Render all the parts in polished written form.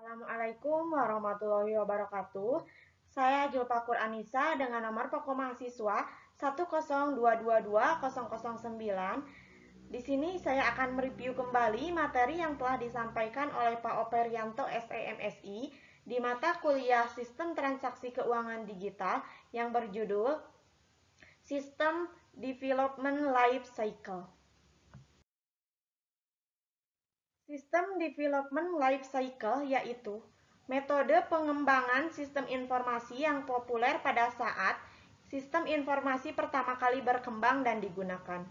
Assalamualaikum warahmatullahi wabarakatuh. Saya Julpakur Anissa dengan nomor pokok mahasiswa 102220009. Di sini saya akan mereview kembali materi yang telah disampaikan oleh Pak Operianto SEMSI di mata kuliah Sistem Transaksi Keuangan Digital yang berjudul System Development Life Cycle. Sistem Development Life Cycle yaitu metode pengembangan sistem informasi yang populer pada saat sistem informasi pertama kali berkembang dan digunakan.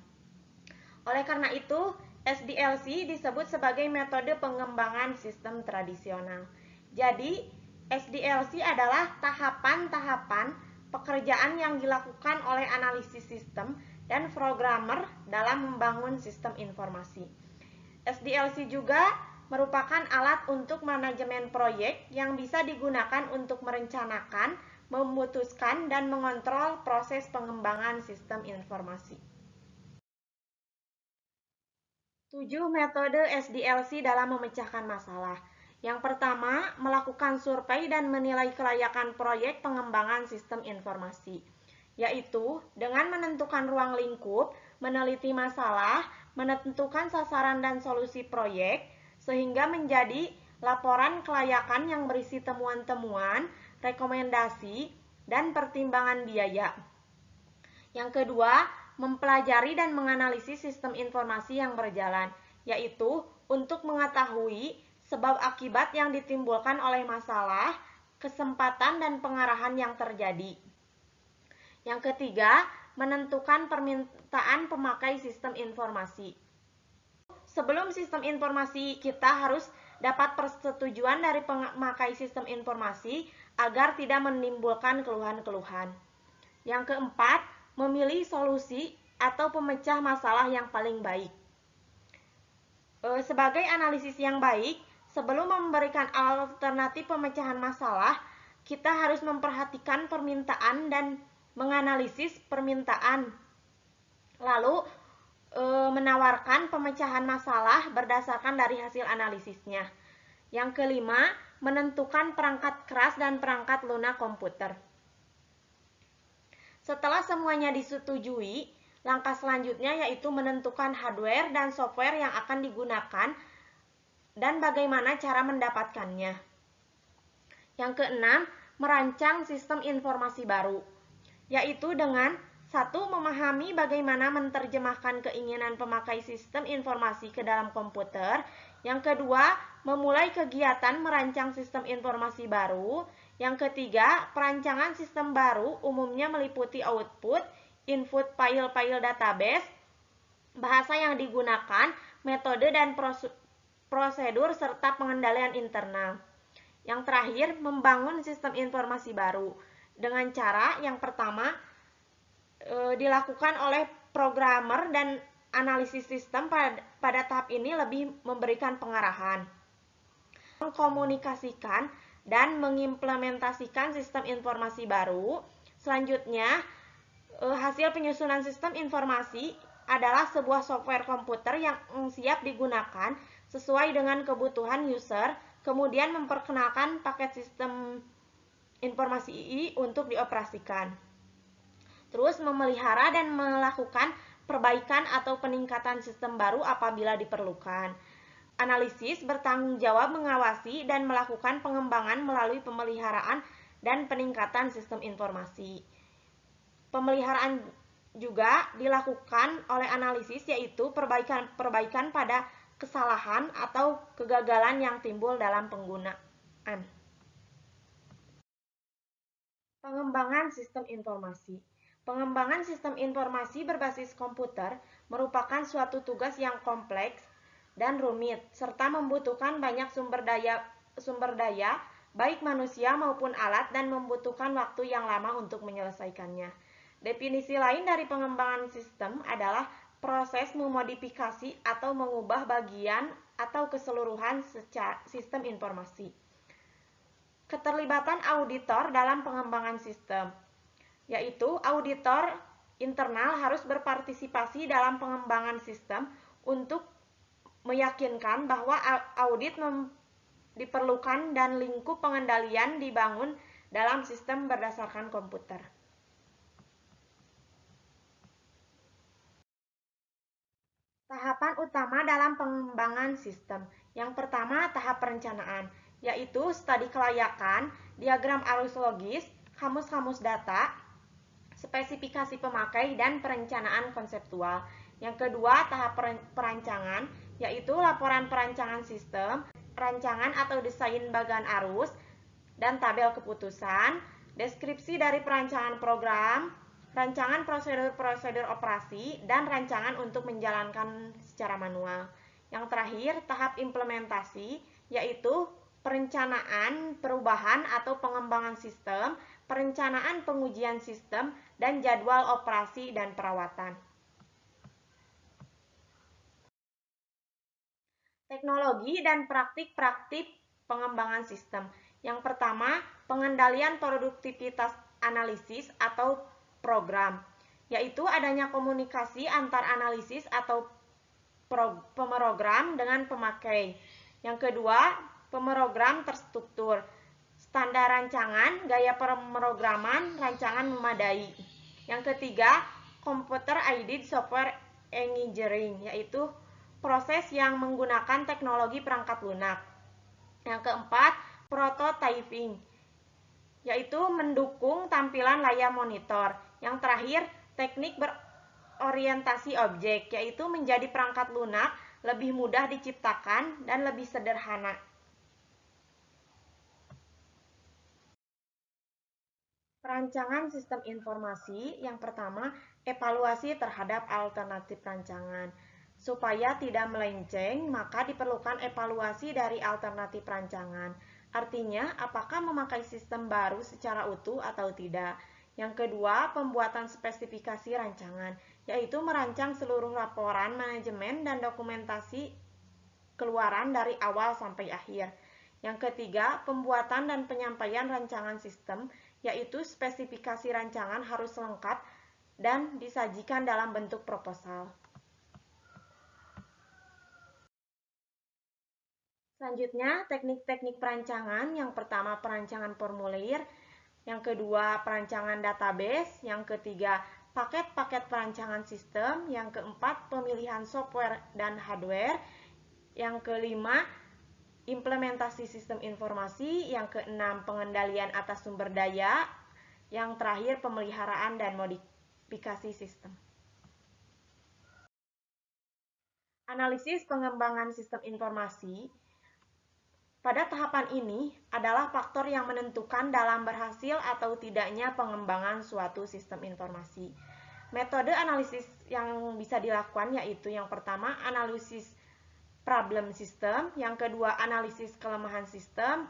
Oleh karena itu, SDLC disebut sebagai metode pengembangan sistem tradisional. Jadi, SDLC adalah tahapan-tahapan pekerjaan yang dilakukan oleh analisis sistem dan programmer dalam membangun sistem informasi. SDLC juga merupakan alat untuk manajemen proyek yang bisa digunakan untuk merencanakan, memutuskan, dan mengontrol proses pengembangan sistem informasi. 7 metode SDLC dalam memecahkan masalah. Yang pertama, melakukan survei dan menilai kelayakan proyek pengembangan sistem informasi, yaitu dengan menentukan ruang lingkup, meneliti masalah, menentukan sasaran dan solusi proyek, sehingga menjadi laporan kelayakan yang berisi temuan-temuan, rekomendasi, dan pertimbangan biaya. Yang kedua, mempelajari dan menganalisis sistem informasi yang berjalan, yaitu untuk mengetahui sebab akibat yang ditimbulkan oleh masalah, kesempatan, dan pengarahan yang terjadi. Yang ketiga, menentukan permintaan pemakai sistem informasi. Sebelum sistem informasi kita harus dapat persetujuan dari pemakai sistem informasi agar tidak menimbulkan keluhan-keluhan. Yang keempat, memilih solusi atau pemecah masalah yang paling baik. Sebagai analisis yang baik, sebelum memberikan alternatif pemecahan masalah, kita harus memperhatikan permintaan dan menganalisis permintaan. Lalu menawarkan pemecahan masalah berdasarkan dari hasil analisisnya. Yang kelima, menentukan perangkat keras dan perangkat lunak komputer. Setelah semuanya disetujui, langkah selanjutnya yaitu menentukan hardware dan software yang akan digunakan dan bagaimana cara mendapatkannya. Yang keenam, merancang sistem informasi baru, yaitu dengan 1. Memahami bagaimana menerjemahkan keinginan pemakai sistem informasi ke dalam komputer. Yang kedua, memulai kegiatan merancang sistem informasi baru. Yang ketiga, perancangan sistem baru umumnya meliputi output, input file-file database, bahasa yang digunakan, metode dan prosedur, serta pengendalian internal. Yang terakhir, membangun sistem informasi baru dengan cara yang pertama dilakukan oleh programmer dan analisis sistem pada tahap ini lebih memberikan pengarahan, mengkomunikasikan dan mengimplementasikan sistem informasi baru. Selanjutnya, hasil penyusunan sistem informasi adalah sebuah software komputer yang siap digunakan sesuai dengan kebutuhan user, kemudian memperkenalkan paket sistem informasi II untuk dioperasikan. Terus memelihara dan melakukan perbaikan atau peningkatan sistem baru apabila diperlukan. Analisis bertanggung jawab mengawasi dan melakukan pengembangan melalui pemeliharaan dan peningkatan sistem informasi. Pemeliharaan juga dilakukan oleh analisis, yaitu perbaikan pada kesalahan atau kegagalan yang timbul dalam penggunaan. Pengembangan sistem informasi. Pengembangan sistem informasi berbasis komputer merupakan suatu tugas yang kompleks dan rumit, serta membutuhkan banyak sumber daya, baik manusia maupun alat, dan membutuhkan waktu yang lama untuk menyelesaikannya. Definisi lain dari pengembangan sistem adalah proses memodifikasi atau mengubah bagian atau keseluruhan sistem informasi. Keterlibatan auditor dalam pengembangan sistem, yaitu auditor internal harus berpartisipasi dalam pengembangan sistem untuk meyakinkan bahwa audit diperlukan dan lingkup pengendalian dibangun dalam sistem berdasarkan komputer. Tahapan utama dalam pengembangan sistem. Yang pertama, tahap perencanaan, yaitu studi kelayakan, diagram arus logis, kamus-kamus data, spesifikasi pemakai, dan perencanaan konseptual. Yang kedua, tahap perancangan, yaitu laporan perancangan sistem, rancangan atau desain bagan arus, dan tabel keputusan, deskripsi dari perancangan program, rancangan prosedur-prosedur operasi, dan rancangan untuk menjalankan secara manual. Yang terakhir, tahap implementasi, yaitu perencanaan perubahan atau pengembangan sistem, perencanaan pengujian sistem, dan jadwal operasi dan perawatan. Teknologi dan praktik-praktik pengembangan sistem. Yang pertama, pengendalian produktivitas analisis atau program, yaitu adanya komunikasi antar analisis atau pemrogram dengan pemakai. Yang kedua, pemrogram terstruktur, standar rancangan, gaya pemrograman, rancangan memadai. Yang ketiga, computer aided software engineering, yaitu proses yang menggunakan teknologi perangkat lunak. Yang keempat, prototyping, yaitu mendukung tampilan layar monitor. Yang terakhir, teknik berorientasi objek, yaitu menjadi perangkat lunak lebih mudah diciptakan dan lebih sederhana. Perancangan sistem informasi, yang pertama, evaluasi terhadap alternatif rancangan. Supaya tidak melenceng, maka diperlukan evaluasi dari alternatif rancangan. Artinya, apakah memakai sistem baru secara utuh atau tidak. Yang kedua, pembuatan spesifikasi rancangan, yaitu merancang seluruh laporan manajemen dan dokumentasi keluaran dari awal sampai akhir. Yang ketiga, pembuatan dan penyampaian rancangan sistem, yaitu spesifikasi rancangan harus lengkap dan disajikan dalam bentuk proposal. Selanjutnya, teknik-teknik perancangan. Yang pertama, perancangan formulir. Yang kedua, perancangan database. Yang ketiga, paket-paket perancangan sistem. Yang keempat, pemilihan software dan hardware. Yang kelima, implementasi sistem informasi. Yang keenam, pengendalian atas sumber daya. Yang terakhir, pemeliharaan dan modifikasi sistem. Analisis pengembangan sistem informasi. Pada tahapan ini adalah faktor yang menentukan dalam berhasil atau tidaknya pengembangan suatu sistem informasi. Metode analisis yang bisa dilakukan yaitu yang pertama, analisis problem system, yang kedua, analisis kelemahan sistem,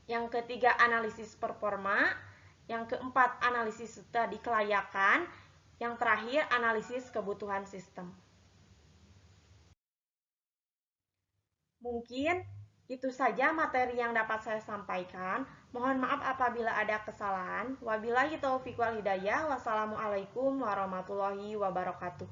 yang ketiga, analisis performa, yang keempat, analisis studi kelayakan, yang terakhir, analisis kebutuhan sistem. Mungkin itu saja materi yang dapat saya sampaikan. Mohon maaf apabila ada kesalahan. Wabillahi taufiq wal hidayah. Wassalamualaikum warahmatullahi wabarakatuh.